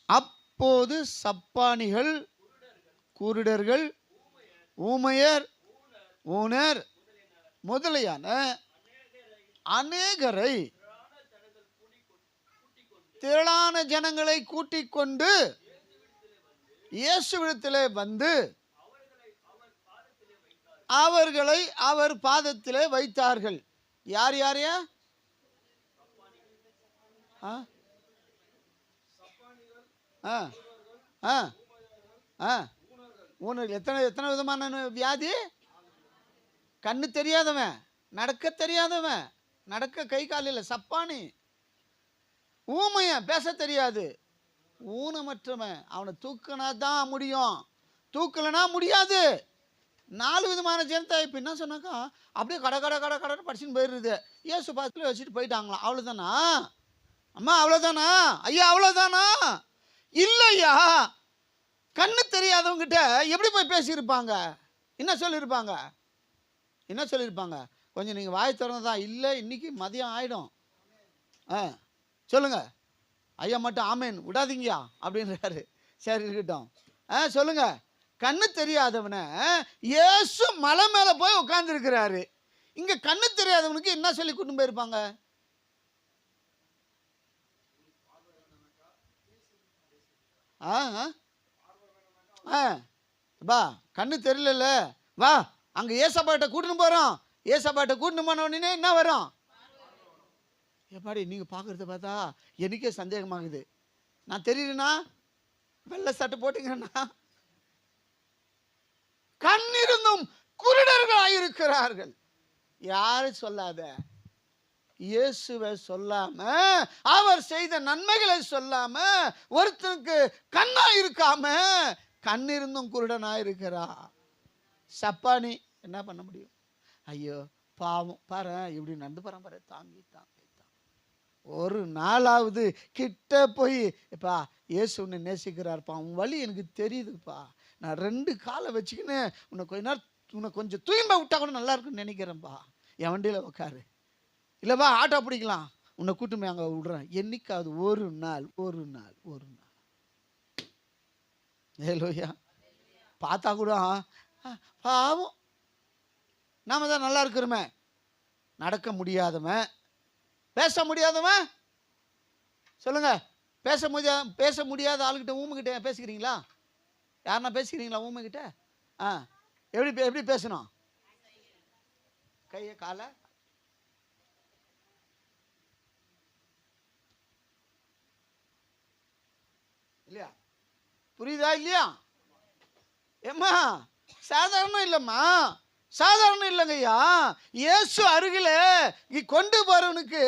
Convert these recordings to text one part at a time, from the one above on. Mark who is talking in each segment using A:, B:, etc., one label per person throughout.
A: அப்போது சப்பானிகள், குருடர்கள், ஊமையர், ஊனர் முதலியான அநேகரை, திரளான ஜனங்களை கூட்டிக் கொண்டு இயேசுவிடத்திலே வந்து அவர்களை அவர் பாதத்திலே வைத்தார்கள். யார் யாரையா? ஊனர்கள். எத்தனை விதமான வியாதி? கண்ணு தெரியாதவன், நடக்க தெரியாதவன், நடக்க கை கால் இல்லை, சப்பானி, ஊமையன், பேச தெரியாது, ஊனமற்றவன். அவனை தூக்கினா தான் முடியும், தூக்கலனா முடியாது. 4 விதமான ஜனத்தை. இப்போ என்ன சொன்னாக்கா அப்படியே கடை படிச்சுன்னு போயிடுறது. இயேசு பாதத்தில் வச்சுட்டு போயிட்டாங்களாம். அவ்வளோதானா அம்மா? அவ்வளோதானா ஐயா? அவ்வளோதானா? இல்லையா. கண்ணு தெரியாதவங்கிட்ட எப்படி போய் பேசியிருப்பாங்க? என்ன சொல்லியிருப்பாங்க? கொஞ்சம் நீங்கள் வாய் திறந்ததான். இல்லை, இன்னைக்கு மதியம் ஆகிடும். சொல்லுங்க ஐயா மட்டும் ஆமேன் விடாதீங்கயா அப்படின்றாரு. சரி இருக்கட்டும். சொல்லுங்க. கண்ணு தெரியாதவனை இயேசு மலை மேலே போய் உட்காந்துருக்கிறாரு. இங்கே கண்ணு தெரியாதவனுக்கு என்ன சொல்லி கூட்டு போயிருப்பாங்க? பா கண்ணு தெரியல, வா அங்கே ஏசப்பாட்ட கூட்டின்னு போகிறோம். ஏசப்பாட்ட கூட்டின்னு போன உடனே என்ன வரும்? எப்படி நீங்கள் பார்க்குறத பார்த்தா எனக்கே சந்தேகமாகுது. நான் தெரியலண்ணா, வெள்ளை சட்டை போட்டீங்கன்னா கண்ணிருந்தும் குருடர்களாயிருக்கிறார்கள். யாரு சொல்லாத? இயேசுவை சொல்லாம, அவர் செய்த நன்மைகளை சொல்லாம, ஒருத்தனுக்கு கண்ணா இருக்காம கண்ணிருந்தும் குருடனா இருக்கிறா. சப்பானி என்ன பண்ண முடியும்? ஐயோ பாவம், பாரு இப்படி நடந்து போறான் பாரு, தாங்கி தாங்கி. ஒரு நாளாவது கிட்ட போய், எப்பா இயேசு உன்னை நேசிக்கிறார்ப்பா, உன் வழி எனக்கு தெரியுதுப்பா, நான் 2 காலை வச்சுக்கின்னு உன்னை கொஞ்சம் தூய்மை விட்டா கூட நல்லா இருக்குன்னு நினைக்கிறேன்ப்பா, என் வண்டியில் உட்காரு, இல்லைப்பா ஆட்டோ பிடிக்கலாம், உன்னை கூட்டுமே அங்கே விடுறேன். என்னைக்காவது ஒரு நாள் ஏலோயா பார்த்தா கூட பாவம், நாம தான் நல்லா இருக்கிறோமே. நடக்க முடியாதவன், பேச முடியாதவன், சொல்லுங்க, பேச முடியாத ஆளுகிட்ட, ஊமைக்கிட்ட பேசிக்கிறீங்களா? யாருன்னா பேசிக்கிறீங்களா ஊமைக்கிட்ட? எப்படி பேசணும்? கையை காலை இல்லையா? புரியுதா இல்லையா? ஏம்மா சாதாரணம் இல்லைம்மா, சாதாரணம் இல்லைங்கய்யா. இயேசு அருகில கொண்டு போறவனுக்கு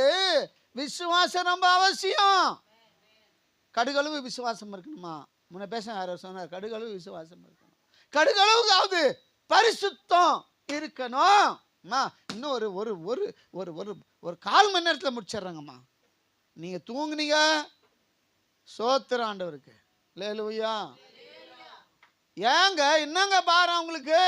A: விசுவாசம் ரொம்ப அவசியம். கடுகளவு விசுவாசம் இருக்கணுமா? முன்ன பேச யாரோ சொன்னார், கடுகளவு விசுவாசம் இருக்கணும். கடுகளவுக்காவது பரிசுத்தம் இருக்கணும். இன்னும் ஒரு ஒரு ஒரு ஒரு ஒரு ஒரு 1/4 மணி நேரத்தில் முடிச்சிடுறாங்கம்மா. நீங்க தூங்குனீங்க, சோத்திர ஆண்டவருக்கு. அல்லேலூயா. ஏங்க என்னங்க பாரு உங்களுக்கு?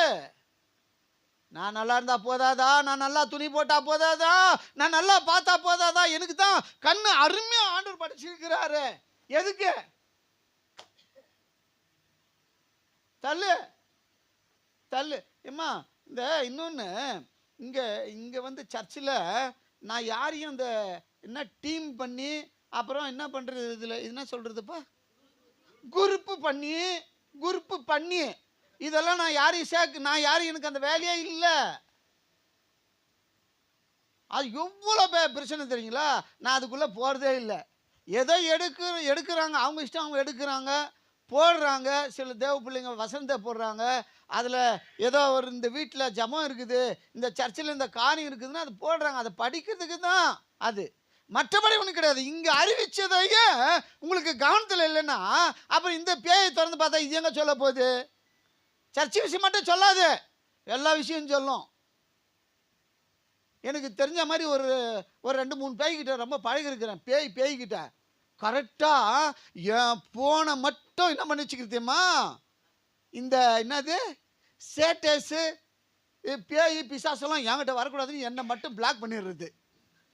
A: நான் நல்லா இருந்தா போதாதா? நான் நல்லா துணி போட்டா போதாதா? நான் நல்லா பார்த்தா போதாதா? எனக்கு தான் கண்ணு அருமையா ஆண்டவர் படைச்சிருக்கிறாரு. எதுக்கு? தள்ளு தள்ளு ஏம்மா. இந்த இன்னொன்று, இங்கே வந்து சர்ச்சில் நான் யாரையும் இந்த என்ன டீம் பண்ணி, அப்புறம் என்ன பண்ணுறது, இதில் என்ன சொல்கிறதுப்பா, குரூப்பு பண்ணி இதெல்லாம் நான் யாரையும் எனக்கு அந்த வேலையே இல்லை. அது எவ்வளோ பிரச்சனை தெரியுங்களா? நான் அதுக்குள்ளே போகிறதே இல்லை. ஏதோ எடுக்கிறாங்க, அவங்க இஷ்டம், அவங்க எடுக்கிறாங்க, போடுறாங்க. சில தேவ பிள்ளைங்க வசனத்தை போடுறாங்க. அதில் ஏதோ ஒரு இந்த வீட்டில் ஜபம் இருக்குது, இந்த சர்ச்சில் இந்த காரியம் இருக்குதுன்னா அது போடுறாங்க. அதை படிக்கிறதுக்கு தான் அது, மற்றபடி ஒன்றும் கிடையாது. இங்கே அறிவிச்சதையே உங்களுக்கு கவனத்தில் இல்லைன்னா அப்புறம் இந்த பேயை திறந்து பார்த்தா இது எங்கே சொல்ல போகுது? சர்ச்சை விஷயம் மட்டும் சொல்லாது, எல்லா விஷயம் சொல்லும். எனக்கு தெரிஞ்ச மாதிரி ஒரு 2-3 பேய்கிட்ட ரொம்ப பழகிருக்கிறேன். பேய்கிட்ட கரெக்டாக என் போனை மட்டும் என்ன பண்ணி வச்சுக்கிறதுமா, இந்த என்னது சேட்டேஸு பேய் பிசாசெல்லாம் என்கிட்ட வரக்கூடாதுன்னு என்னை மட்டும் பிளாக் பண்ணிடுறது.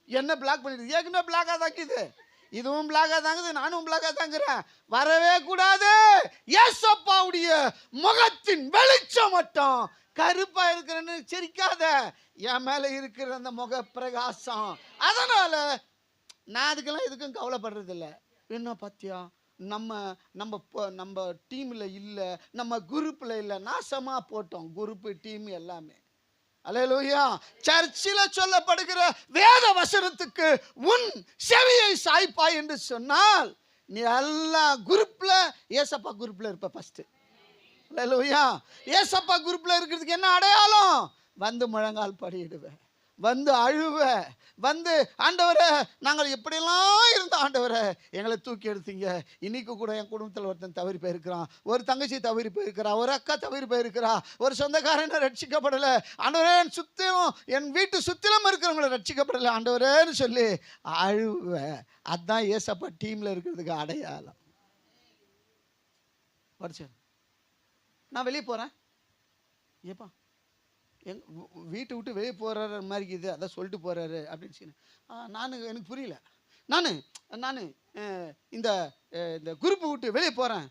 A: என்ன பிளாக் பண்ணிடுது? ஏற்கனவே பிளாக்காக தாக்கிது, இதுவும் பிளாகா தாங்குது, நானும் பிளாகா தாங்குறேன். வரவே கூடாது. ஏசப்பாவுடைய முகத்தின் வெளிச்சம் மட்டும் கருப்பா இருக்கிறன்னு சிரிக்காத. என் மேல இருக்கிற அந்த முக பிரகாசம். அதனால நான் அதுக்கெல்லாம் எதுக்கும் கவலைப்படுறது இல்லை. என்ன பாத்தியா, நம்ம நம்ம நம்ம டீம்ல இல்லை, நம்ம குரூப்ல இல்லை, நாசமா போட்டோம் குரூப் டீம் எல்லாமே. அல்லேலூயா. சர்ச்சில் சொல்லப்படுகிற வேத வசனத்துக்கு உன் செவியை சாய்ப்பாய் என்று சொன்னால் நீ எல்லா குரூப்ல ஏசப்பா குரூப்ல இருப்ப ஃபர்ஸ்ட். அல்லேலூயா. ஏசப்பா குரூப்ல இருக்கிறதுக்கு என்ன அடையாளம்? வந்து முழங்கால் படியிடுவேன், வந்து அழுவ, வந்து ஆண்டவரே நாங்கள் எப்படியெல்லாம் இருந்த ஆண்டவரே எங்களை தூக்கி எடுத்தீங்க. இன்னைக்கு கூட என் குடும்பத்தில் ஒருத்தன் தவறி போயிருக்கிறான், ஒரு தங்கச்சி தவறி போயிருக்கிறா, ஒரு அக்கா தவறி போயிருக்கிறா, ஒரு சொந்தக்காரனை ரட்சிக்கப்படலை ஆண்டவரே, சுத்திலும் என் வீட்டு சுத்திலும் இருக்கிறவங்களை ரட்சிக்கப்படலை ஆண்டவரேன்னு சொல்லி அழுவ. அதுதான் ஏசப்பா டீம்ல இருக்கிறதுக்கு அடையாளம். படிச்சேன், நான் வெளியே போறேன், ஏப்பா வீட்டை விட்டு வெளியே போகிறாரு மாதிரி இது அதான் சொல்லிட்டு போகிறாரு அப்படின்னு சொல்லி எனக்கு புரியல. நான் இந்த இந்த குரூப்பை விட்டு வெளியே போகிறேன்,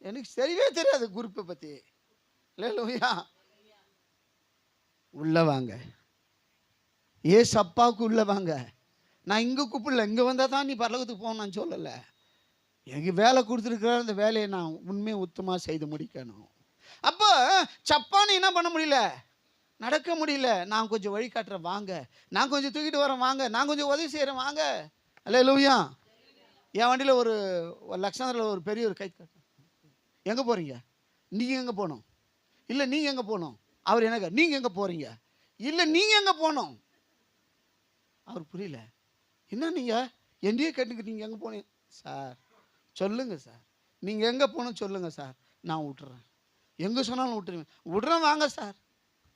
A: எனக்கு தெரியவே தெரியாது குரூப்பை பற்றி. இல்லையா, உள்ள வாங்க, ஏசப்பாவுக்கு உள்ள வாங்க. நான் இங்கே கூப்பிடல, இங்கே வந்தால் தான் நீ பரலோகத்துக்கு போகணும் நான் சொல்லலை. எனக்கு வேலை கொடுத்துருக்குற அந்த வேலையை நான் உண்மையை உத்தமாக செய்து முடிக்கணும். அப்போ சப்பானி என்ன பண்ண முடியல, நடக்க முடியல. நான் கொஞ்சம் வழி காட்டுறேன் வாங்க, நான் கொஞ்சம் தூக்கிட்டு வரேன் வாங்க, நான் கொஞ்சம் உதவி செய்கிறேன் வாங்க. அல்லேலூயா. என் வண்டியில் ஒரு லக்ஷணத்தில் ஒரு பெரிய ஒரு கை காட்டு. எங்கே போகிறீங்க? நீங்கள் எங்கே போகணும்? இல்லை நீங்கள் எங்கே போகணும்? அவர் எனக்கு நீங்கள் எங்கே போகிறீங்க? இல்லை நீங்கள் எங்கே போகணும்? அவர் புரியல. என்ன நீங்கள் என்னையே கேட்டுக்கிட்டு நீங்கள் எங்கே போனீங்க சார்? சொல்லுங்கள் சார், நீங்கள் எங்கே போகணும் சொல்லுங்கள் சார், நான் விட்டுறேன். எங்கே சொன்னாலும் விட்டுருவேன், விட்றேன் வாங்க சார்.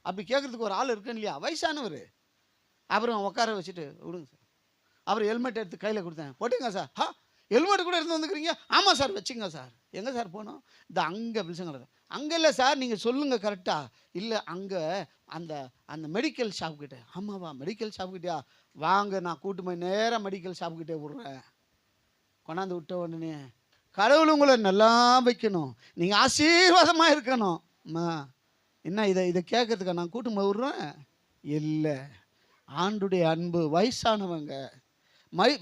A: அப்படி கேட்குறதுக்கு ஒரு ஆள் இருக்குன்னு இல்லையா, வயசானவர். அப்புறம் உட்கார வச்சுட்டு விடுங்க சார். அப்புறம் ஹெல்மெட் எடுத்து கையில் கொடுத்தேன், போட்டுங்க சார். ஹெல்மெட் கூட எடுத்து வந்துக்கிறீங்க? ஆமாம் சார் வச்சுங்க சார். எங்கே சார் போனோம்? இந்த அங்கே பிடிச்சங்க. அங்கே இல்லை சார், நீங்கள் சொல்லுங்கள் கரெக்டாக. இல்லை அங்கே அந்த அந்த மெடிக்கல் ஷாப்கிட்ட. ஆமாவா, மெடிக்கல் ஷாப்கிட்டயா? வாங்க, நான் கூட்டு போய் நேராக மெடிக்கல் ஷாப்கிட்டே விட்றேன். கொண்டாந்து விட்ட உடனே கடவுள் உங்களை நல்லா வைக்கணும், நீங்கள் ஆசீர்வாதமாக இருக்கணும். அம்மா என்ன இதை கேட்கறதுக்கா நான் கூட்டு போய் விட்றேன்? இல்லை, ஆண்டுடைய அன்பு. வயசானவங்க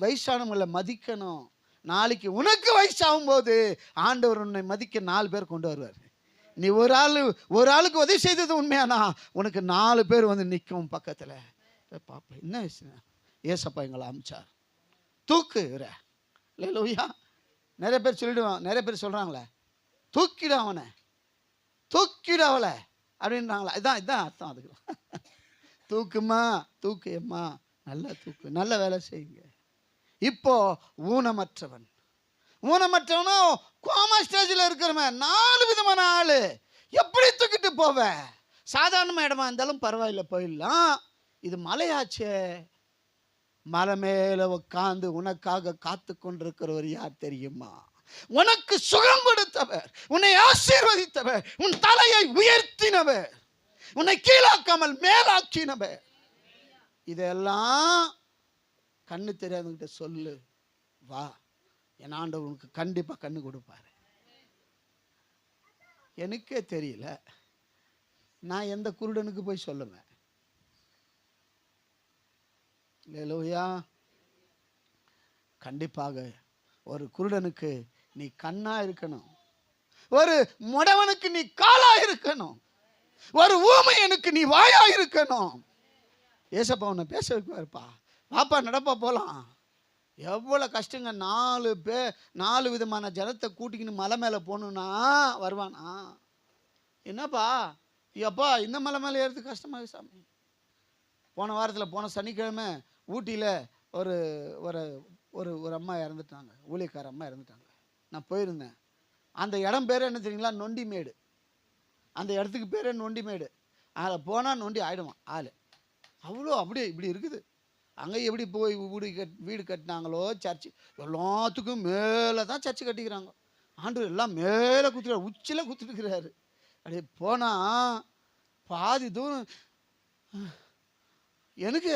A: வயசானவங்களை மதிக்கணும். நாளைக்கு உனக்கு வயசாகும் போது ஆண்டவர் உன்னை மதிக்க 4 பேர் கொண்டு வருவார். நீ ஒரு ஆளுக்கு உதவி செய்தது உண்மையானா உனக்கு 4 பேர் வந்து நிற்கும் பக்கத்தில். பாப்பா என்ன விஷயம், ஏசப்பா எங்களை அமிச்சார், தூக்கு இல்லையா. நிறைய பேர் சொல்லிடுவான், நிறைய பேர் சொல்கிறாங்களே தூக்கிட அவனை, தூக்கிட அவளை அப்படின்றாங்களா. இதுதான் அர்த்தம். அதுக்கு தூக்குமா, தூக்குமா, நல்லா தூக்கு, நல்ல வேலை செய்யுங்க. இப்போ ஊனமற்றவனும் கோமா ஸ்டேஜில் இருக்கிறவன் 4 விதமான ஆள் எப்படி தூக்கிட்டு போவேன்? சாதாரண இடமா இருந்தாலும் பரவாயில்ல, போயிடலாம். இது மலையாச்சே, மலை மேல உட்கார்ந்து உனக்காக காத்து கொண்டிருக்கிறவர் யார் தெரியுமா? உனக்கு சுகம் கொடுத்தவர், உன்னை ஆசீர்வதித்தவர், உன் தலையை உயர்த்தினவர், உன்னை கீழாக்காமல் மேலாக்கினவர். இதெல்லாம் கண்ணு தெரியாதவங்கிட்ட சொல்லு, வா, என் ஆண்டவர் உனக்கு கண்டிப்பா கண்ணு கொடுப்பாரு. எனக்கே தெரியல, நான் எந்த குருடனுக்கு போய் சொல்லுவேன்? அல்லேலூயா. கண்டிப்பாக ஒரு குருடனுக்கு நீ கண்ணா இருக்கணும், ஒரு முடவனுக்கு நீ காலா இருக்கணும், ஒரு ஊமையனுக்கு நீ வாயா இருக்கணும். ஏசப்பா உன்னை பேச வைப்பாருப்பா, பாப்பா நடப்பா போலாம். எவ்வளோ கஷ்டங்க, 4 விதமான ஜனத்தை கூட்டிக்கின்னு மலை மேலே போகணுன்னா வருவானா? என்னப்பா எப்பா இந்த மலை மேலே ஏறது கஷ்டமாக சாமி. போன வாரத்தில் போன சனிக்கிழமை ஊட்டியில் ஒரு ஒரு ஒரு ஒரு அம்மா இறந்துட்டாங்க, ஊழியக்கார அம்மா இறந்துட்டாங்க. நான் போயிருந்தேன். அந்த இடம் பேர் என்ன தெரியுங்களா? நொண்டிமேடு. அந்த இடத்துக்கு பேர் நொண்டிமேடு. அதில் போனால் நொண்டி ஆகிடுவான் ஆள். அவ்வளோ அப்படியே இப்படி இருக்குது. அங்கே எப்படி போய் வீடு கட்டினாங்களோ, சர்ச்சு எல்லாத்துக்கும் மேலே தான் சர்ச்சு கட்டிக்கிறாங்க. ஆண்டவர் எல்லாம் மேலே குத்துக்கிறார், உச்சியில் குத்துட்டுக்கிறாரு. அப்படியே போனால் பாதி தூரம் எனக்கு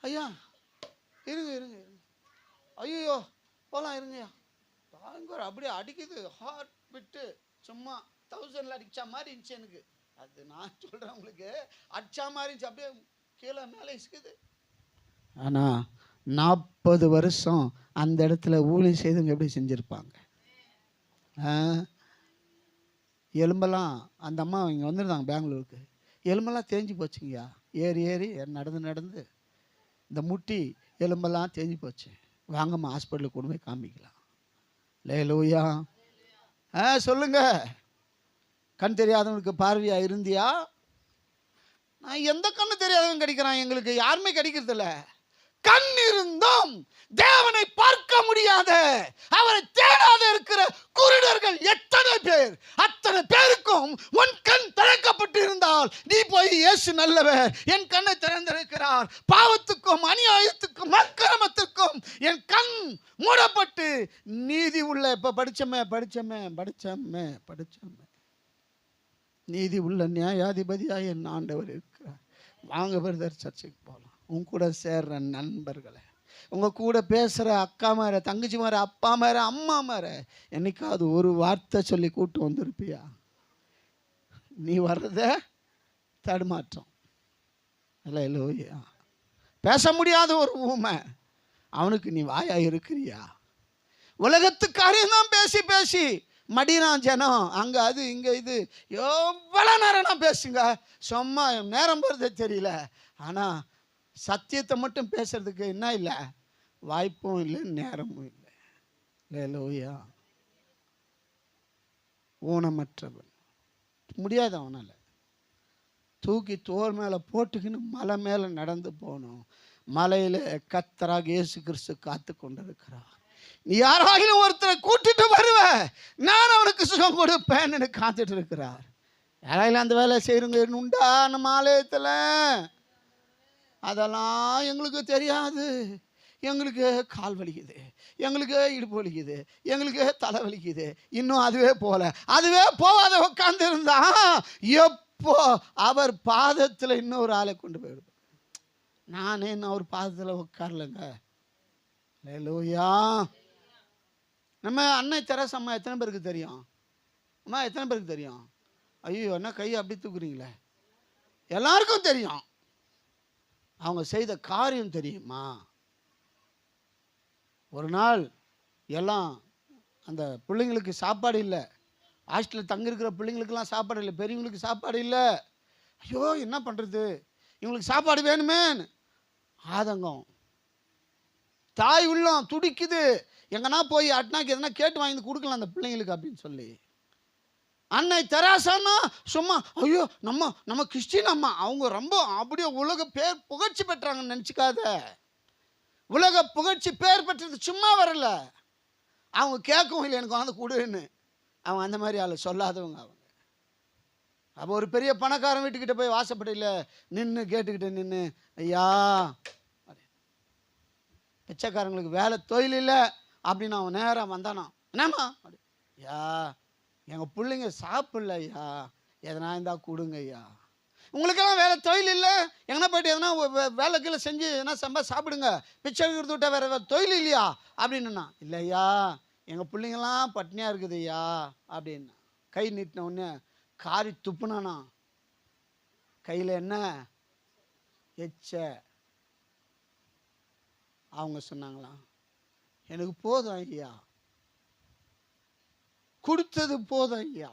A: ஐயா இருங்க இருங்க இருங்க, ஐயோ போகலாம் இருங்கய்யா, பயங்கர அப்படியே அடிக்குது, ஹார்ட் விட்டு சும்மா 1000ல் அடிச்சா மாதிரி இருந்துச்சு எனக்கு. அது நான் சொல்கிறேன் உங்களுக்கு, அடிச்சா மாதிரி இருந்துச்சு, அப்படியே கீழே மேலே இசுக்குது. ஆனால் 40 வருஷம் அந்த இடத்துல ஊழியம் செய்தவங்க எப்படி செஞ்சுருப்பாங்க? எலும்பெல்லாம், அந்த அம்மா இங்கே வந்துருந்தாங்க பெங்களூருக்கு, எலும்பெல்லாம் தேஞ்சு போச்சுங்கய்யா, ஏறி ஏறி நடந்து நடந்து இந்த முட்டி எலும்பெல்லாம் தேஞ்சு போச்சு. வாங்கம்மா ஹாஸ்பிட்டலுக்கு கொண்டு போய் காமிக்கலாம். லேலூயா. சொல்லுங்க. கண் தெரியாதவனுக்கு பார்வையா இருந்தியா? நான் எந்த கண்ணு தெரியாதவன் கிடைக்கிறான், எங்களுக்கு யாருமே கிடைக்கிறதில்ல. கண் இருந்தும் தேவனை பார்க்க முடியாத, அவரை தேடாத இருக்கிற குருடர்கள் எத்தனை பேர்? அத்தனை பேருக்கும் உன் கண் திறக்கப்பட்டு இருந்தால் நீ போய், இயேசு நல்லவர், என் கண்ணை திறந்திருக்கிறார், பாவத்துக்கும் அநியாயத்துக்கும் அக்கிரமத்துக்கும் என் கண் மூடப்பட்டு நீதி உள்ள, இப்ப படிச்சமே நீதி உள்ள நியாயாதிபதியாக என் ஆண்டவர் இருக்கிறார். வாங்க பிரதர், சர்ச்சைக்கு போகலாம். உங்க கூட சேர்ற நண்பர்களை, உங்க கூட பேசுகிற அக்கா மார, தங்கச்சி மார, அப்பா மார, அம்மா மார என்னைக்காவது ஒரு வார்த்தை சொல்லி கூட்டு வந்திருப்பியா? நீ வர்றத தடுமாற்றம் இல்லையா? பேச முடியாத ஒரு ஊமை, அவனுக்கு நீ வாயா இருக்கிறியா? உலகத்துக்காரையும் தான் பேசி பேசி மடினான் ஜனம், அங்கே அது இங்கே இது, எவ்வளோ நேரம் நான் பேசுங்க, சும்மா நேரம் போகிறதே தெரியல. ஆனால் சத்தியத்தை மட்டும் பேசுறதுக்கு என்ன இல்லை, வாய்ப்பும் இல்லை, நேரமும் இல்லை. லேலூயா. ஊனமற்றவன் முடியாது, அவனால் தூக்கி தோல் மேலே போட்டுக்கின்னு மலை மேலே நடந்து போகணும். மலையில் கர்த்தராகிய இயேசு கிறிஸ்து காத்து கொண்டிருக்கிறார். நீ யாராகிலும் ஒருத்தரை கூட்டிட்டு வருவ, நான் அவனுக்கு சுகம் கொடுப்பேன்னு காத்துட்டு இருக்கிறார். யாராயிலும் அந்த வேலை செய்யறவங்க உண்டா நம்ம ஆலயத்தில்? அதெல்லாம் எங்களுக்கு தெரியாது. எங்களுக்கு கால் வலிக்குது, எங்களுக்கு இடுப்பு வலிக்குது, எங்களுக்கு தலை வலிக்குது, இன்னும் அதுவே போகாத உட்கார்ந்து இருந்தா எப்போ அவர் பாதத்தில் இன்னொரு ஆளை கொண்டு போயிடுவேன். நானே இன்னும் அவர் பாதத்தில் உட்காரலங்க. அல்லேலூயா. நம்ம அன்னை தெரசா அம்மா எத்தனை பேருக்கு தெரியும்? அம்மா எத்தனை பேருக்கு தெரியும்? ஐயோ, என்ன கையை அப்படி தூக்குறீங்களே? எல்லாருக்கும் தெரியும். அவங்க செய்த காரியம் தெரியுமா? ஒரு நாள் எல்லாம் அந்த பிள்ளைங்களுக்கு சாப்பாடு இல்லை, ஹாஸ்டலில் தங்கியிருக்கிற பிள்ளைங்களுக்கெல்லாம் சாப்பாடு இல்லை, பெரியவங்களுக்கு சாப்பாடு இல்லை. ஐயோ, என்ன பண்ணுறது, இவங்களுக்கு சாப்பாடு வேணுமேன்னு ஆதங்கம், தாய் உள்ளம் துடிக்குது. எங்கன்னா போய் அட்னாக்கு எதனா கேட்டு வாங்கி கொடுக்கலாம் அந்த பிள்ளைங்களுக்கு அப்படின்னு சொல்லி. அன்னை தெரசான்னா சும்மா ஐயோ நம்ம கிறிஸ்டின் அம்மா, அவங்க ரொம்ப அப்படியே உலக பேர் புகழ்ச்சி பெற்றாங்கன்னு நினச்சிக்காத. உலக புகழ்ச்சி பேர் பெற்றது சும்மா வரல, அவங்க கேட்கவும் இல்லை எனக்கு வந்து கொடுன்னு. அவங்க அந்த மாதிரி ஆளு சொல்லாதவங்க அவங்க. அப்போ ஒரு பெரிய பணக்காரன் வீட்டுக்கிட்ட போய் வாசப்படையில் நின்று கேட்டுக்கிட்டு நின்று, ஐயா, பிச்சைக்காரங்களுக்கு வேலை தொழில் இல்லை அப்படின்னு அவன் நேரம் வந்தானா, என்னம்மா ஐயா, எங்கள் பிள்ளைங்க சாப்பிடல ஐயா, எதனா இருந்தால் கொடுங்க ஐயா. உங்களுக்கெல்லாம் வேலை தொழில் இல்லை, எங்கன்னா போய்ட்டு எதனா வேலை கீழே செஞ்சு எதனா சாப்பிடுங்க, பிச்சை எடுக்கிறது விட்டா வேறு தொழில் இல்லையா அப்படின்னா. இல்லையா, எங்கள் பிள்ளைங்களாம் பட்னியாக இருக்குது ஐயா அப்படின்னா. கை நீட்டின உடனே காரி துப்புனானா, கையில் என்ன எச்ச. அவங்க சொன்னாங்களாம், எனக்கு போதும் ஐயா, கொடுத்தது போதும் ஐயா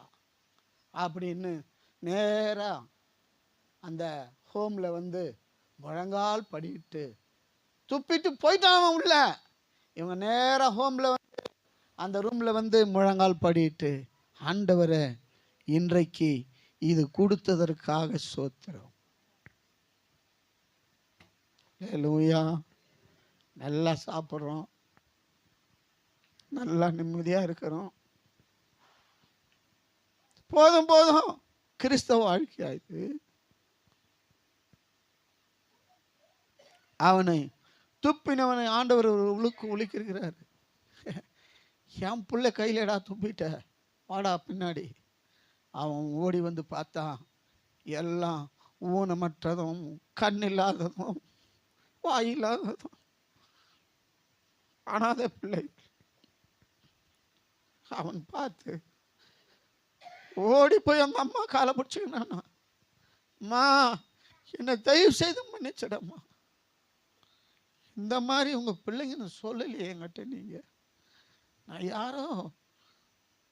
A: அப்படின்னு நேராக அந்த ஹோமில் வந்து முழங்கால் படிட்டு துப்பிட்டு போயிட்டான் உள்ள. இவங்க நேராக ஹோமில் வந்து அந்த ரூமில் வந்து முழங்கால் படிட்டு, ஆண்டவரே, இன்றைக்கு இது கொடுத்ததற்காக ஸ்தோத்திரம். அல்லேலூயா. நல்லா சாப்பிட்றோம், நல்லா நிம்மதியாக இருக்கிறோம், போதும் போதும் கிறிஸ்தவ வாழ்க்கையாயிது. அவனை துப்பினவனை ஆண்டவர் ஒழிக்கிறார். என் பிள்ளை கையிலடா துப்பிட்ட, வாடா பின்னாடி. அவன் ஓடி வந்து பார்த்தான், எல்லாம் ஊனமற்றதும் கண் இல்லாததும் வாயில்லாததும் அனாதை பிள்ளை. அவன் பார்த்து ஓடி போய் அந்த அம்மா காலை பிடிச்சிக்கினானா, அம்மா என்னை தயவு செய்து மன்னிச்சிடம்மா, இந்த மாதிரி உங்க பிள்ளைங்கன்னு சொல்லலையே என்கிட்ட நீங்க. நான் யாரோ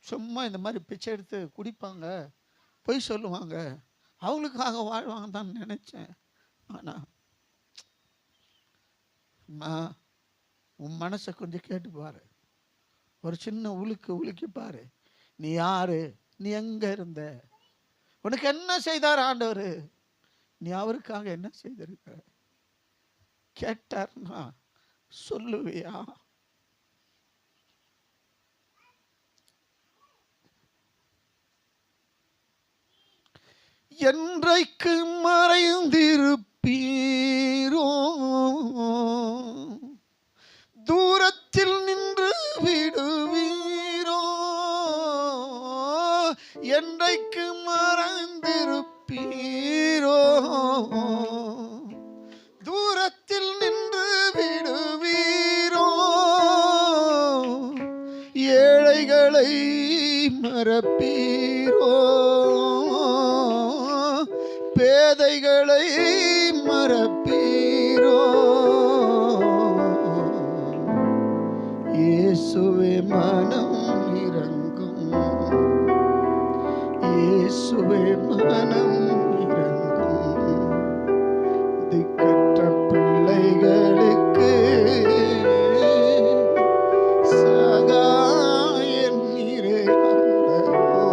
A: சும்மா இந்த மாதிரி பிச்சை எடுத்து குடிப்பாங்க, பொய் சொல்லுவாங்க, அவங்களுக்காக வாழ்வாங்க தான் நினைச்சேன். ஆனா அம்மா உன் மனசை கொஞ்சம் கேட்டு பாரு, ஒரு சின்ன உலுக்கி பாரு. நீ யாரு, நீ எங்க இருந்த, உனக்கு என்ன செய்தார் ஆண்டவர், நீ அவருக்காக என்ன செய்திருக்க கேட்டார்னா சொல்லுவியா? என்றைக்கு மறைந்திருப்பீரோ, தூரத்தில் நின்று விடுவீரோ, என்றைக்கு மறைந்திருப்பீரோ, தூரத்தில் நின்று விடுவீரோ, ஏழைகளை மறப்பீரோ, பேதைகளை மறப்பீரோ, இயேசுவே மனம் இறங்கும், இயேசுவே மனம் இறங்கும், திக்கற்ற பிள்ளைகளுக்கு சகாயம் நீரே அல்லவோ,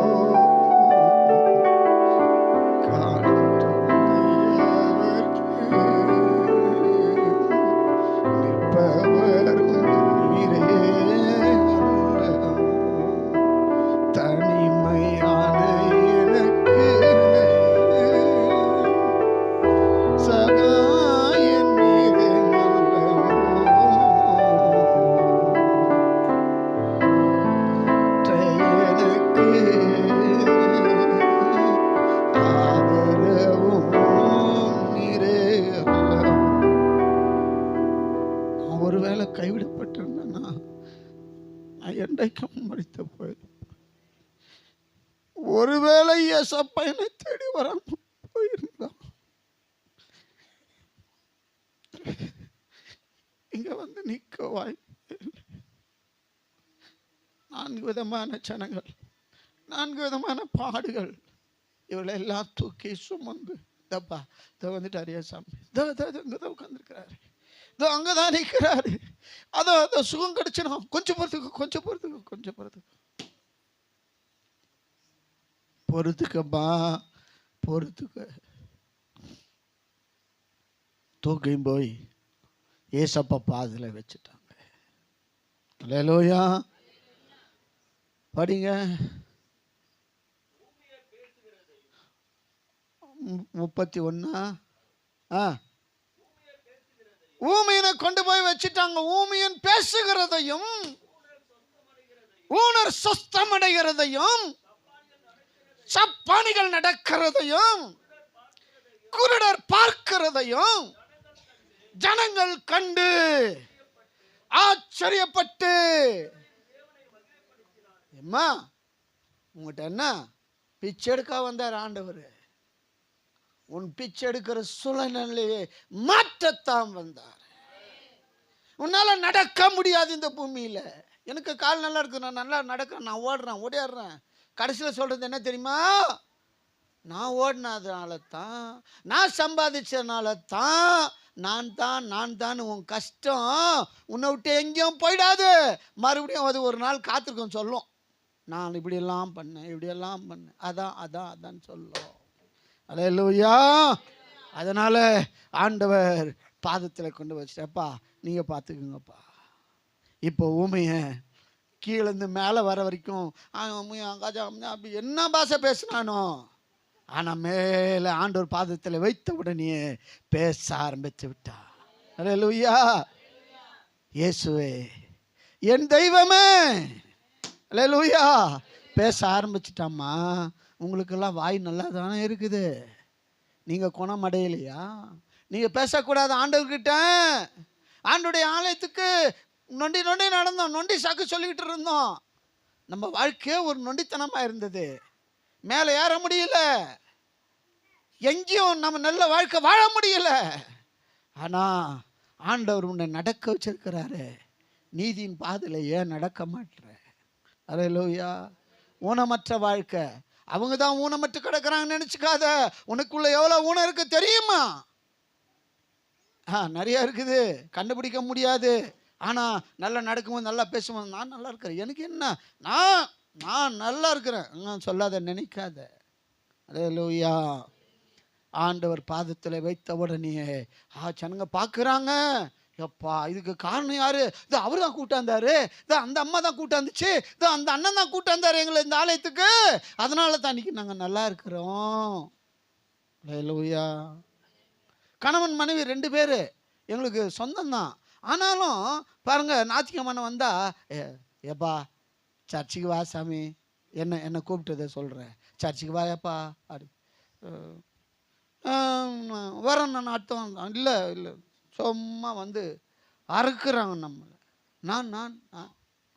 A: காலம் துணையவர்க்கு நிற்பவரும் நீரே அல்லவோ, தனிமையான எனக்கு சகாயம் நீரே அல்லவோ, எனக்கு ஆதரவும் நீரே அல்லவோ. நான் ஒருவேளை கைவிடப்பட்டிருந்தேன்னா நான் என்றைக்கும் மறித்து போயிருப்பேன். ஒருவேளை ஏசப்பா என்னை தேடி வராம போயிருந்தா இங்க வந்து நிக்க வாய்ப்பு இல்லை. 4 விதமான ஜனங்கள், 4 விதமான பாடுகள், இவளை எல்லாம் தூக்கி சுமந்து தப்பா இதை வந்துட்டாரு ஏசாமி, இங்கதான் உட்காந்துருக்கிறாரு, இதோ அங்கதான் நிற்கிறாரு, அதோ அதோ சுகம் கிடைச்சிடும், கொஞ்சம் பொறுத்துக்கு பொறுத்துக்கப்பா, பொறுத்துக்க. தூக்கியும் போய் ஏசப்பா பாதில் வச்சுட்டாங்க. அல்லேலூயா. படிங்க 31. ஊமையனை கொண்டு போய் வச்சுட்டாங்க. ஊமையன் பேசுகிறதையும் ஊனர் சொஸ்தமடைகிறதையும் சப்பானிகள் நடக்கிறதையும் குருடர் பார்க்கிறதையும் ஜனங்கள் கண்டு ஆச்சரியப்பட்டு, அம்மா உங்கள்கிட்ட என்ன பிச்சை எடுக்க வந்தார் ஆண்டவர், உன் பிச்சை எடுக்கிற சூழ்நிலையை மாற்றத்தான் வந்தார். உன்னால நடக்க முடியாது இந்த பூமியில. எனக்கு கால் நல்லா இருக்கு, நான் நல்லா நடக்கிறேன், நான் ஓடுறேன் ஓடிடுறேன். கடைசியில் சொல்றது என்ன தெரியுமா? நான் ஓடினதுனால தான், நான் சம்பாதிச்சதுனால தான், நான் தான் உன் கஷ்டம் உன்னை விட்டு எங்கேயும் போயிடாது. மறுபடியும் அது ஒரு நாள் காத்திருக்கும், சொல்லும் நான் இப்படியெல்லாம் பண்ணேன், அதான் சொல்லும். அல்லேலூயா. அதனால ஆண்டவர் பாதத்தில் கொண்டு வச்சிட்டப்பா, நீங்க பார்த்துக்குங்கப்பா. இப்போ ஊமைய கீழேருந்து மேலே வர வரைக்கும் அப்படி என்ன பாஷை பேசினானோ, ஆனால் மேலே ஆண்டவர் பாதத்தில் வைத்த உடனே பேச ஆரம்பித்து விட்டா. அல்லேலூயா. இயேசுவே என் தெய்வமே, அல்லேலூயா. பேச ஆரம்பிச்சிட்டாம்மா. உங்களுக்கெல்லாம் வாய் நல்லா தானே இருக்குது, நீங்கள் குணம் அடையலையா? நீங்கள் பேசக்கூடாது ஆண்டவர்கிட்ட. ஆண்டவருடைய ஆலயத்துக்கு நொண்டி நொண்டி நடந்தோம், நொண்டி சாக்கு சொல்லிக்கிட்டு இருந்தோம். நம்ம வாழ்க்கையே ஒரு நொண்டித்தனமாக இருந்தது. மேலே ஏற முடியல, எங்கேயும் நம்ம நல்ல வாழ்க்கை வாழ முடியல. ஆனால் ஆண்டவர் உன்னை நடக்க வச்சிருக்கிறாரு. நீதியின் பாதையில் ஏன் நடக்க மாட்டேற? அல்லேலூயா. ஊனமற்ற வாழ்க்கை. அவங்க தான் ஊனமற்று கிடக்கிறாங்கன்னு நினச்சிக்காத. உனக்குள்ள எவ்வளோ ஊனம் இருக்கு தெரியுமா? நிறையா இருக்குது, கண்டுபிடிக்க முடியாது. ஆனால் நல்லா நடக்கும்போது, நல்லா பேசும்போது, நான் நல்லா இருக்கிறேன், எனக்கு என்ன, நான் நல்லா இருக்கிறேன் சொல்லாத, நினைக்காத. அல்லேலூயா. ஆண்டவர் பாதத்தில் வைத்த உடனே ஜனங்க பார்க்குறாங்க. எப்பா, இதுக்கு காரணம் யாரு? இது அவரு தான் கூட்டாந்தாரு, இது அந்த அம்மா தான் கூட்டாந்துச்சு, இது அந்த அண்ணன் தான் கூட்டாந்தாரு எங்களை இந்த ஆலயத்துக்கு. அதனால தான் இன்னைக்கு நாங்கள் நல்லா இருக்கிறோம். அல்லேலூயா. கணவன் மனைவி 2 பேர் எங்களுக்கு சொந்தம்தான். ஆனாலும் பாருங்க, ஞாயிற்றுக்கிழமை வந்தா, ஏப்பா சர்ச்சுக்கு வா சாமி, என்ன கூப்பிட்டதை சொல்கிறேன், சர்ச்சுக்கு வாயாப்பா அப்படி வரேன் நான் அர்த்தம். இல்லை இல்லை, சும்மா வந்து அறுக்குறாங்க நம்மளை.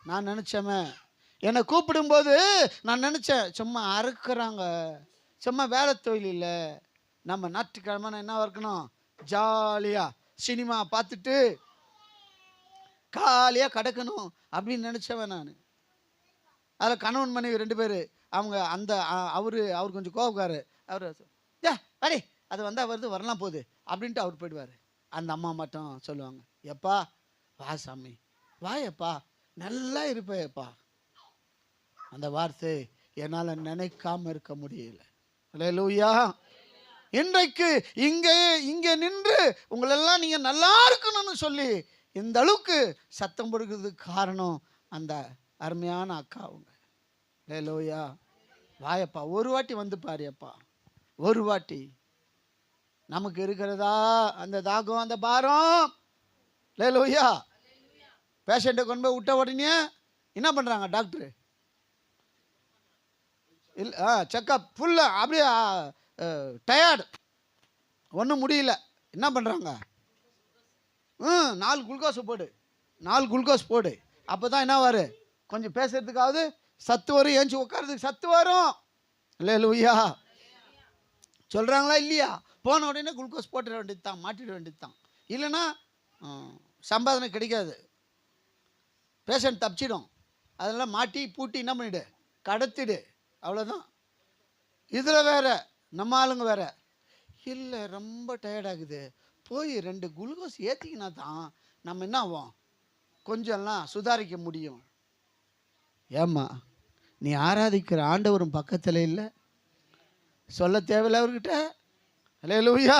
A: நான் நினச்சேன், என்னை கூப்பிடும்போது நான் நினச்சேன், சும்மா அறுக்குறாங்க, சும்மா வேலை தொழில் இல்லை. நம்ம ஞாயிற்றுக்கிழமை என்ன இருக்கணும், ஜாலியாக சினிமா பார்த்துட்டு காலியாக கிடக்கணும் அப்படின்னு நினச்சவன் நான். அதில் கணவன் மனைவி 2 பேர். அவங்க அந்த அவர் கொஞ்சம் கோபக்காரு. அவர் அடே அது வந்தால் வருது, வரலாம் போகுது அப்படின்ட்டு அவர் போயிடுவார். அந்த அம்மா மட்டும் சொல்லுவாங்க, எப்பா வா சாமி, வாயப்பா, நல்லா இருப்பேப்பா. அந்த வார்த்தை என்னால் நினைக்காம இருக்க முடியல. அல்லேலூயா. இன்றைக்கு இங்கே நின்று உங்களெல்லாம் நீங்கள் நல்லா இருக்கணும்னு சொல்லி இந்த அளவுக்கு சத்தம் போடுறதுக்கு காரணம் அந்த அருமையான அக்கா அவங்க. அல்லேலூயா. வாயப்பா, ஒரு வாட்டி வந்து பாருப்பா, ஒரு வாட்டி. நமக்கு இருக்கிறதா அந்த தாகம், அந்த பாரம்? அல்லேலூயா. பேஷண்ட்டை கொண்டு போய் விட்ட உடனே என்ன பண்ணுறாங்க டாக்டரு? இல்லை, செக்கப் ஃபுல்லாக அப்படியே டயர்டு, ஒன்றும் முடியல. என்ன பண்ணுறாங்க? 4 குளுக்கோஸ் போடு, 4 குளுக்கோஸ் போடு. அப்போ தான் என்ன வரும், கொஞ்சம் பேசுறதுக்காவது சத்து வரும், ஏஞ்சி உட்காரதுக்கு சத்து வரும். அல்லேலூயா. சொல்கிறாங்களா இல்லையா? போன உடனே குளுக்கோஸ் போட்டுட வேண்டியது தான், மாட்டிட வேண்டியது தான். இல்லைன்னா சம்பாதனை கிடைக்காது, பேஷண்ட் தப்பிச்சிடும். அதெல்லாம் மாட்டி பூட்டி என்ன பண்ணிவிடு, கடத்திடு, அவ்வளோதான். இதில் வேறு நம்ம ஆளுங்க வேறு, இல்லை ரொம்ப டயர்டாகுது, போய் 2 குளுக்கோஸ் ஏற்றிக்கினா தான் நம்ம என்ன ஆகும், கொஞ்சம்லாம் சுதாரிக்க முடியும். ஏம்மா, நீ ஆராதிக்கிற ஆண்டவரும் பக்கத்தில் இல்லை, சொல்ல தேவையில்ல அவர்கிட்ட. அல்லேலூயா.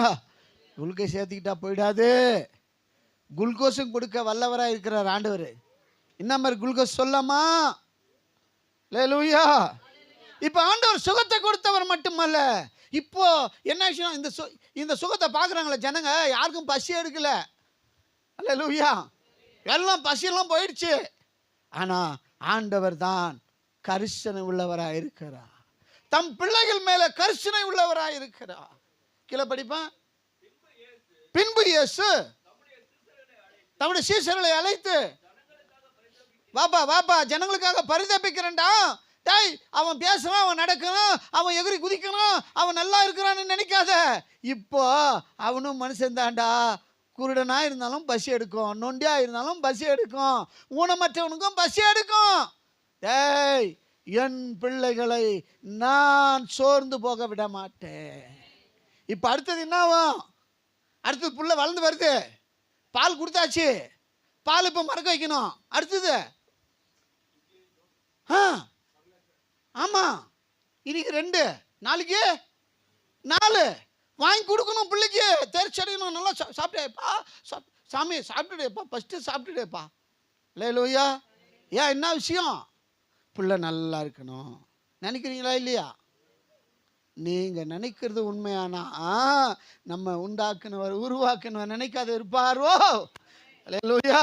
A: குளுக்கோஸ் ஏற்றிக்கிட்டா போயிடாது. குளுக்கோஸும் கொடுக்க வல்லவராக இருக்கிறார் ஆண்டவர். என்ன மாதிரி குளுக்கோஸ் சொல்லாமா? அல்லேலூயா. இப்போ ஆண்டவர் சுகத்தை கொடுத்தவர் மட்டுமல்ல, இப்போ என்ன விஷயம், இந்த சுகத்தை பார்க்குறாங்களே ஜனங்க, யாருக்கும் பசி எடுக்கல. அல்லேலூயா. எல்லாம் பசியெல்லாம் போயிடுச்சு. ஆனால் ஆண்டவர் தான் கரிசனை உள்ளவராக இருக்கிறார். தம் பிள்ளைகள் மேலே கரிசனை உள்ளவராக இருக்கிறார். கீழே படிப்பேன். பின்பு இயேசு தம்முடைய சீசர்களை அழைத்து, வாப்பா ஜனங்களுக்காக பரிதபிக்கிறேன்டா. டேய், அவன் பேசுறான், அவன் நடக்கணும், அவன் எகிரி குதிக்கணும், அவன் நல்லா இருக்கிறான்னு நினைக்காத. இப்போ அவனும் மனுஷன் தான்டா. குருடனாக இருந்தாலும் பசி எடுக்கும், நொண்டியாக இருந்தாலும் பசி எடுக்கும், ஊனமற்றவனுக்கும் பசி எடுக்கும். டேய், என் பிள்ளைகளை நான் சோர்ந்து போக விட மாட்டேன். இப்போ அடுத்தது என்னவும், அடுத்தது புள்ள வளர்ந்து வருது, பால் கொடுத்தாச்சு, பால் இப்போ மறக்க வைக்கணும். அடுத்தது ஆமாம், இன்னைக்கு 2, நாளைக்கு 4 வாங்கி கொடுக்கணும் பிள்ளைக்கு. தெரிச்சடையணும், நல்லா சாப்பிட்டேப்பா, சாமி சாப்பிட்டுடேப்பா, ஃபஸ்ட்டு சாப்பிட்டுடேப்பா. அல்லேலூயா. ஏன், என்ன விஷயம்? பிள்ளை நல்லா இருக்கணும் நினைக்கிறீங்களா இல்லையா? நீங்கள் நினைக்கிறது உண்மையானா நம்ம உருவாக்குனவர் நினைக்காத இருப்பாரோ? அல்லேலூயா.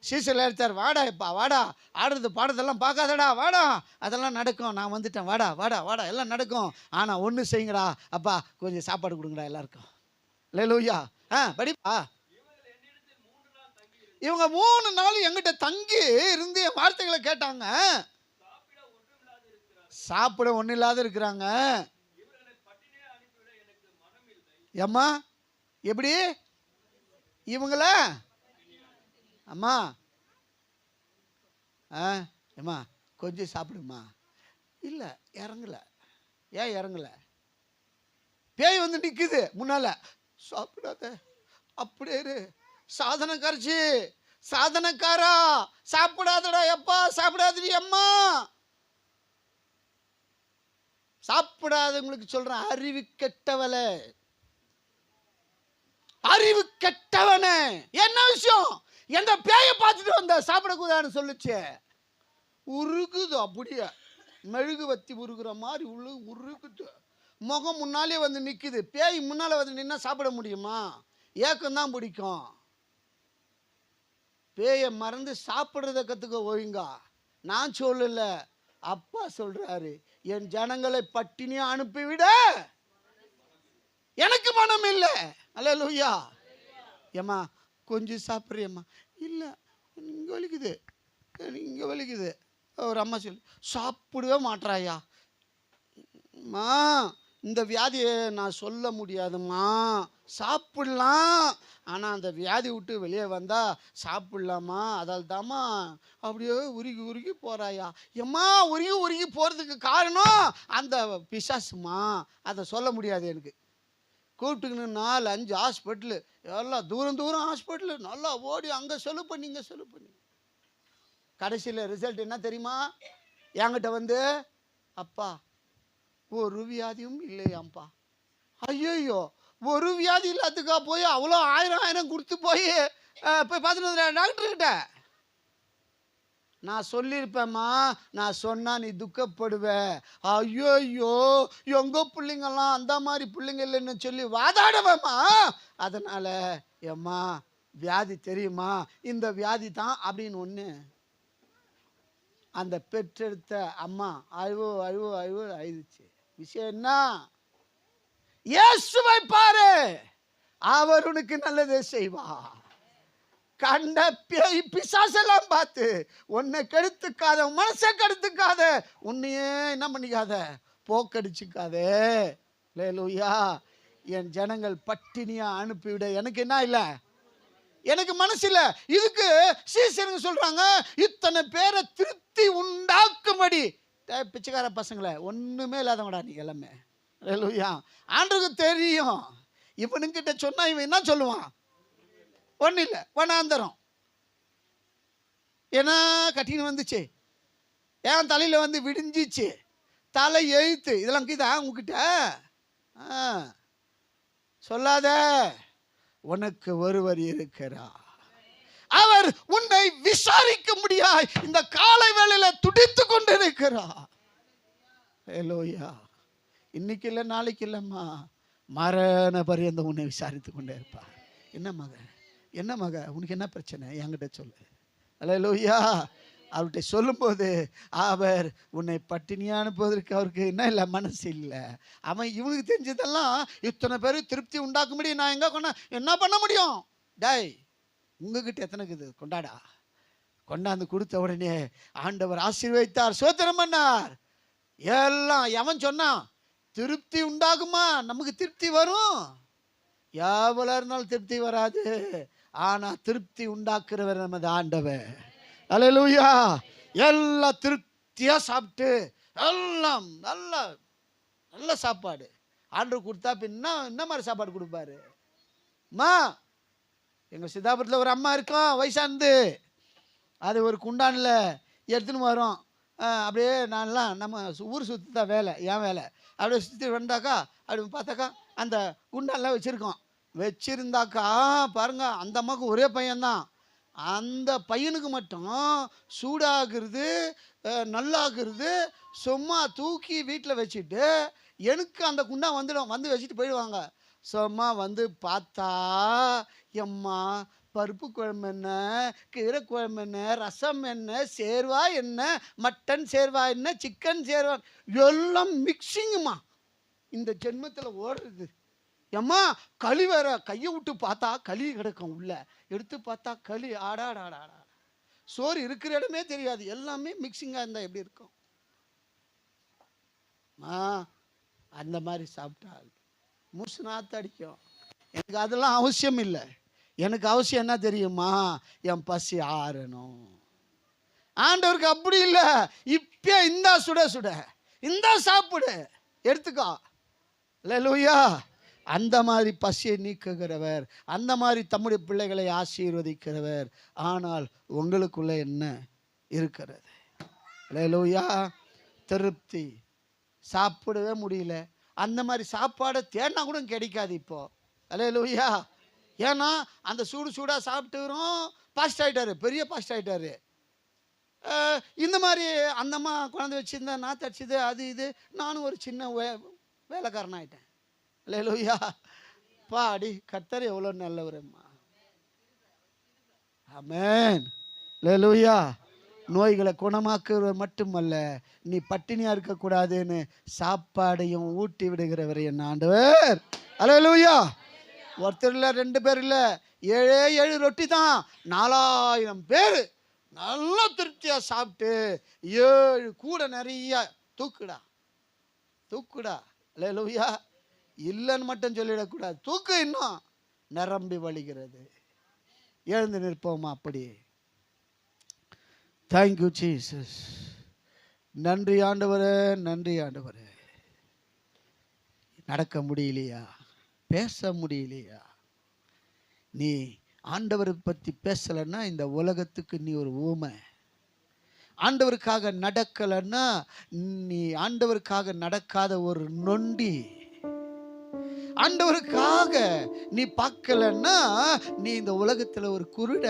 A: சீசல் எடுத்தார், வாடா எப்பா வாடா, ஆடுறது பாடுறதெல்லாம் பார்க்காதடா, வாடா, அதெல்லாம் நடக்கும், நான் வந்துட்டேன், வாடா எல்லாம் நடக்கும். ஆனால் ஒன்று செய்யுங்கடா, அப்பா கொஞ்சம் சாப்பாடு கொடுங்கடா எல்லாருக்கும். அல்லேலூயா. படிப்பா. இவங்க 3 நாள் எங்கிட்ட தங்கி இருந்து என் வார்த்தைகளை கேட்டாங்க. சாப்பிட ஒன்றும் இல்லாத இருக்கிறாங்க. ஏம்மா எப்படி இவங்கள? அம்மா ஏம்மா கொஞ்சம் சாப்பிடுமா. இல்லை இறங்கல. ஏன் இறங்கல? பேய் வந்து நிற்குது முன்னால. சாப்பிடாத, அப்படியே இரு. சாதனக்காரச்சி, சாதனக்காரா, சாப்பிடாதடா எப்பா, சாப்பிடாதடி அம்மா. சாப்பிடாதவங்களுக்கு சொல்றேன், அறிவு கெட்டவளே, அறிவு கெட்டவனே. என்ன விஷயம்? எந்த பேயை பார்த்துட்டு வந்த சாப்பிடக்கூடாதுன்னு சொல்லுச்சு. உருகுது, அப்படியே மெழுகுவத்தி உருகுற மாதிரி உருகுது. முகம் முன்னாலே வந்து நிற்குது. பேய் முன்னால வந்து நின்னா சாப்பிட முடியுமா? ஏக்கம்தான் பிடிக்கும். பேயை மறந்து சாப்பிட்றத கற்றுக்க ஒழுங்கா. நான் சொல்லல, அப்பா சொல்றாரு, என் ஜனங்களை பட்டினியா அனுப்பிவிட எனக்கு மனம் இல்லை. அல்லேலூயா. ஏம்மா கொஞ்சம் சாப்பிட்றியம்மா. இல்லை இங்கே வலிக்குது, இங்கே வலிக்குது. ஒரு அம்மா சொல்லி சாப்பிடவே மாட்றாயா. அம்மா இந்த வியாதியை நான் சொல்ல முடியாதும்மா, சாப்பிடலாம், ஆனால் அந்த வியாதி விட்டு வெளியே வந்தால் சாப்பிடலாமா, அதால் தாம்மா அப்படியே உருகி உருகி போகிறாயா. எம்மா உருகி உருகி போகிறதுக்கு காரணம் அந்த பிசாசுமா, அதை சொல்ல முடியாது எனக்கு. கூப்பிட்டுக்கின்னு 4-5 ஹாஸ்பிட்டலு, எல்லாம் தூரம் தூரம் ஹாஸ்பிட்டலு, நல்லா ஓடி அங்கே செலவு பண்ணி இங்கே செலவு பண்ணி கடைசியில் ரிசல்ட் என்ன தெரியுமா? என்கிட்ட வந்து, அப்பா ஒரு வியாதியும் இல்லையாம்ப்பா. ஐயோ, ஒரு வியாதி இல்லாததுக்கா போய் அவ்வளோ 1000 கொடுத்து போய் பார்த்துட்டு டாக்டர்கிட்ட. நான் சொல்லியிருப்பேம்மா, நான் சொன்னால் நீ துக்கப்படுவ. ஐயோ எங்கள் பிள்ளைங்கெல்லாம் அந்த மாதிரி பிள்ளைங்க இல்லைன்னு சொல்லி வாதாடுவேம்மா. அதனால் ஏம்மா வியாதி தெரியுமா, இந்த வியாதி தான் அப்படின்னு ஒன்று. அந்த பெற்றெடுத்த அம்மா அழுவோ அழுவோ அழுவோ அழுதுச்சு. விஷயம் என்ன? இயேசுவை பாரு, அவர் உனக்கு நல்லதே செய்வா. கண்ட பேய் பிசாசெல்லாம் பார்த்து உன்னை கெடுத்துக்காத, மனசை கெடுத்துக்காத, உன்னையே என்ன பண்ணிக்காத, போக்கடிச்சுக்காதே. அல்லேலூயா. என் ஜனங்கள் பட்டினியா அனுப்பிவிட எனக்கு என்ன இல்லை, எனக்கு மனசு இல்லை. இதுக்கு சீசருங்க சொல்றாங்க, இத்தனை பேரை திருப்தி உண்டாக்கும்படி. பிச்சைக்கார பசங்களை ஒண்ணுமே இல்லாதவங்கடா நீ எல்லாமே. அல்லேலூயா. ஆண்டவருக்கு தெரியும், இவனுங்கிட்ட சொன்னா இவன் என்ன சொல்லுவான்? ஒன்றும் இல்லை, வனாந்தரம். ஏன்னா கட்டின்னு வந்துச்சு, ஏன் தலையில் வந்து விடிஞ்சிச்சு, தலை எழுத்து இதெல்லாம் கீதா உங்ககிட்ட சொல்லாத. உனக்கு ஒருவர் இருக்கிறார், அவர் உன்னை விசாரிக்க முடியாது இந்த காலை வேளையில துடித்து கொண்டிருக்கிறார். ஹல்லேலூயா. இன்னைக்கு இல்லை நாளைக்கு இல்லைம்மா, மரண பரியந்தம் உன்னை விசாரித்து கொண்டே இருப்பார். என்ன மக, என்ன மக, உனக்கு என்ன பிரச்சனை என்கிட்ட சொல்லு. ஹல்லேலூயா. அவர்கிட்ட சொல்லும்போது அவர் உன்னை பட்டினியா அனுப்புவதற்கு அவருக்கு என்ன இல்லை, மனசு இல்லை. அவன் இவனுக்கு தெரிஞ்சதெல்லாம் இத்தனை பேர் திருப்தி உண்டாக்கும்படி நான் எங்கே என்ன பண்ண முடியும்? டாய் உங்ககிட்ட எத்தனை இருக்குது கொண்டாடா. கொண்டாந்து கொடுத்த உடனே ஆண்டவர் ஆசீர்வதித்தார், சோத்திரம் பண்ணார். எல்லாம் எவன் சொன்னான்? திருப்தி உண்டாகுமா? நமக்கு திருப்தி வரும். எவ்வளோ இருந்தாலும் திருப்தி வராது, ஆனால் திருப்தி உண்டாக்குறவர் நமது ஆண்டவர். அல்லேலூயா. எல்லாம் திருப்தியாக சாப்பிட்டு எல்லாம் நல்ல நல்ல சாப்பாடு ஆண்டவர் கொடுத்தா பின்னா என்ன மாதிரி சாப்பாடு கொடுப்பாரு? அம்மா எங்கள் சித்தாபுரத்தில் ஒரு அம்மா இருக்கோம், வயசானது. அது ஒரு குண்டானில் எடுத்துன்னு வரோம். அப்படியே நான்லாம் நம்ம ஊர் சுற்றி தான் வேலை, என் வேலை. அப்படியே சுற்றி வந்தாக்கா அப்படி பார்த்தாக்கா அந்த குண்டான்லாம் வச்சுருந்தாக்கா பாருங்க, அந்த அம்மாவுக்கு ஒரே பையன்தான். அந்த பையனுக்கு மட்டும் சூடாகிறது நல்லாகிறது சும்மா தூக்கி வீட்டில் வச்சுட்டு எனக்கு அந்த குண்டா வந்துடும், வந்து வச்சுட்டு போயிடுவாங்க. சும்மா வந்து பார்த்தா எம்மா பருப்பு குழம்பு என்ன, கீரை குழம்பு என்ன, ரசம் என்ன, சேர்வா என்ன, மட்டன் சேர்வா என்ன, சிக்கன் சேர்வா, எல்லாம் மிக்சிங்குமா. இந்த ஜென்மத்தில் ஓடுறது ஏம்மா களி வேற, கையை விட்டு பார்த்தா களி கிடக்கும், உள்ள எடுத்து பார்த்தா களி. ஆடாடாடாடா, சோறு இருக்கிற இடமே தெரியாது, எல்லாமே மிக்சிங்காக இருந்தால் எப்படி இருக்கும்? அந்த மாதிரி சாப்பிட்டால் மூசு நாத்து அடிக்கும். எனக்கு அதெல்லாம் அவசியம் இல்லை. எனக்கு அவசியம் என்ன தெரியுமா? என் பசி ஆறணும். ஆண்டவருக்கு அப்படி இல்லை. இப்போ இந்தா சுட சுட, இந்தா சாப்பிடு, எடுத்துக்கோ. அல்லேலூயா. அந்த மாதிரி பசியை நீக்குகிறவர், அந்த மாதிரி தம்முடைய பிள்ளைகளை ஆசீர்வதிக்கிறவர். ஆனால் உங்களுக்குள்ள என்ன இருக்கிறது? அல்லேலூயா. திருப்தி. சாப்பிடவே முடியல, அந்த மாதிரி சாப்பாடை தேடினா கூட கிடைக்காது இப்போ. அல்லேலூயா. ஏன்னா அந்த சூடு சூடாக சாப்பிட்டுக்கிறோம், பாஸ்ட் ஆகிட்டாரு, பெரிய பாஸ்ட் ஆகிட்டாரு. இந்த மாதிரி அந்தம்மா குழந்தை வச்சுருந்தா நாற்று அடிச்சுது, அது இது, நானும் ஒரு சின்ன வேலைக்காரன் ஆகிட்டேன். அல்லேலூயா. பாடி கர்த்தர் எவ்வளோ நல்லவரம்மா. ஆமென். அல்லேலூயா. நோய்களை குணமாக்குறது மட்டுமல்ல, நீ பட்டினியாக இருக்கக்கூடாதுன்னு சாப்பாடையும் ஊட்டி விடுகிறவர் என் ஆண்டவர். அல்லேலூயா. ஒருத்தர் இல்லை, 2 பேர் இல்லை, 7 ரொட்டி தான், 4000 பேர் நல்லா திருப்தியாக சாப்பிட்டு 7 கூட நிறைய தூக்குடா தூக்குடா. அல்லேலூயா. இல்லைன்னு மட்டும் சொல்லிடக்கூடாது, தூக்கு இன்னும் நிரம்பி வழிகிறது. எழுந்து நிற்போமா? அப்படி. Thank you Jesus. நன்றி ஆண்டவரே, நன்றி ஆண்டவரே. நடக்க முடியலையா? பேச முடியலையா? நீ ஆண்டவரை பற்றி பேசலைன்னா இந்த உலகத்துக்கு நீ ஒரு ஊமை. ஆண்டவருக்காக நடக்கலைன்னா நீ ஆண்டவருக்காக நடக்காத ஒரு நொண்டி. ஆண்டவருக்காக நீ பார்க்கலன்னா நீ இந்த உலகத்தில் ஒரு குருட.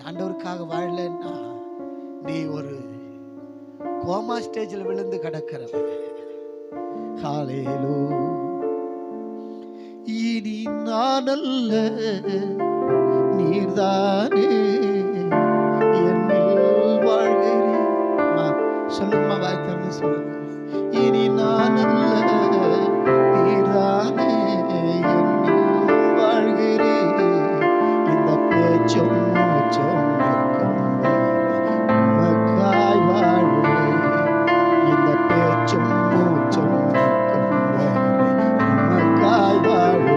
A: ஆண்டவருக்காக வாழலன்னா நீ ஒரு கோமா ஸ்டேஜில் விழுந்து கிடக்கிறவன். ஹல்லேலூயா. இனி நான் அல்ல, நீர்தானே என்னில் வாழ்கிறீர். சொல்லுமா, வாய் திறந்து சொல்லுங்க. இனி நான் அல்ல, நீர்தானே என்னில் வாழ்கிறீர். இந்த பேச்சும் மூச்சும் உமக்காய் வாழ்வேன். இந்த பேச்சும் மூச்சும் உமக்காய் வாழ்வேன்.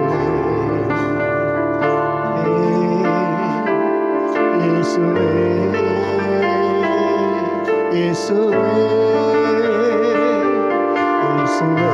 A: இயேசுவே, இயேசுவே, இயேசுவே,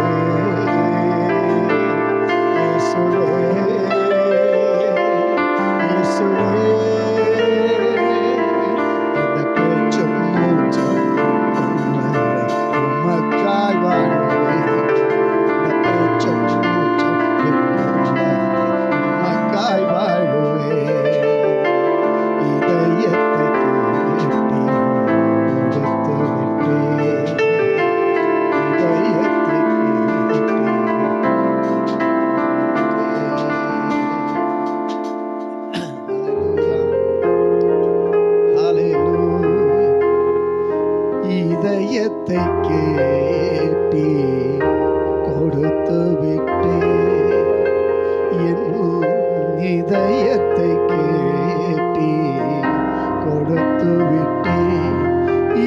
A: இதயத்தை கேட்டி கொடுத்து விட்டே. என் இதயத்தை கேட்டி கொடுத்து விட்டே.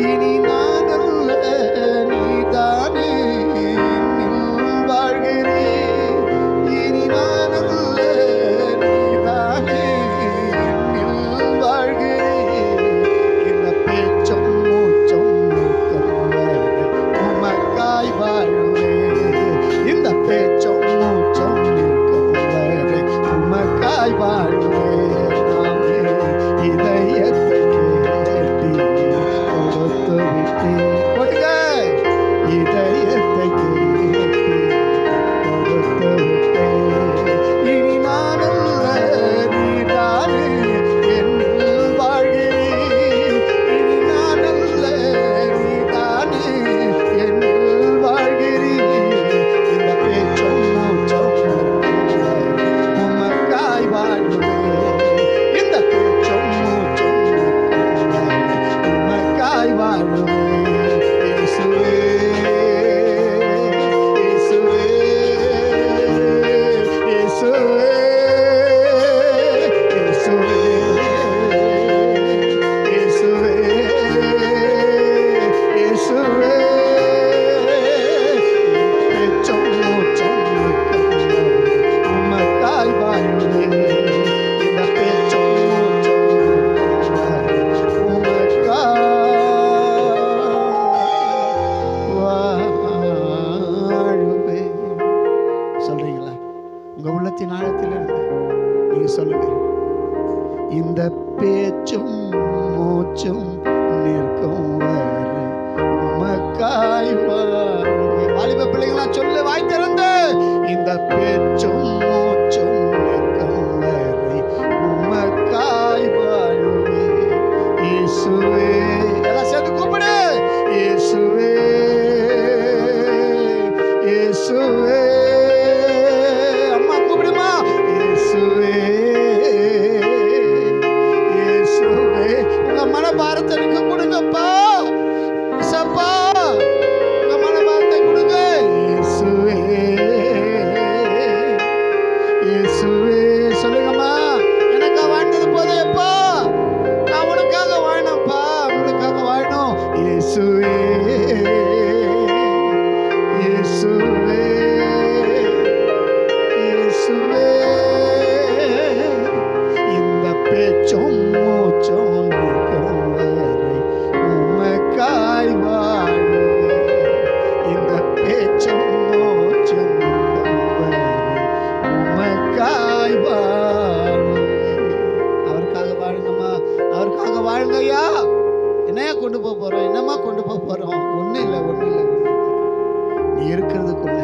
A: இனி நான் அல்ல, நீதானே என்னில் வாழ்கிறேன். இனி நான் அல்ல, நீதானே என்னில் வாழ்கிறேன். இந்த பேச்சும் மூச்சும் பேச்சும் மூச்சும் நிற்கும் வரை உமக்காய் வாழ்வேன். வாலிப பிள்ளைங்களா சொல்லு வாய் திறந்து, இந்த பேச்சும் மூச்சும் நிற்கும் வரை உமக்காய் வாழ்வேன். இயேசுவே, எல்லாம் சேர்ந்து கூப்பிடு. இயேசுவே, இயேசுவே, அம்மா கூப்பிடுமா. இயேசுவே, இயேசுவே, உங்க மனபாரத்தை எனக்கு கொடுங்கப்பா. இயேசப்பா, உங்க மனபாரத்தை கொடுங்க. இயேசுவே, இயேசுவே, சொல்லுங்கம்மா. எனக்கா வாழ்ந்தது போதேப்பா, நான் உனக்காக வாழணும்ப்பா, உங்களுக்காக வாழணும். இயேசுவே, இயேசுவே, இயேசுவே, இந்த பேச்சும் மூச்சும் நிற்கும் வரை உமக்காய் வாழ்வேன். இந்த பேச்சும் மூச்சும் நிற்கும் வரை உமக்காய் வாழ்வேன். அவருக்காக வாழுங்கம்மா, அவருக்காக வாழுங்கய்யா. என்னையா கொண்டு போக போறோம், என்னம்மா கொண்டு போக போறோம்? ஒன்றும் இல்லை, ஒன்றும் இல்லை, ஒன்றும் இல்லை. நீ இருக்கிறதுக்குள்ள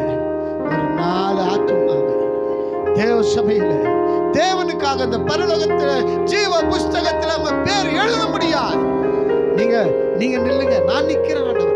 A: ஒரு 4 ஆத்துமாவை தேவ சபையில தேவனுக்காக இந்த பரலோகத்துல ஜீவ புஸ்தகத்துல உங்க பேர் எழுத முடியாது. நீங்க நில்லுங்க, நான் நிக்கிறேன் ஆண்டவரே.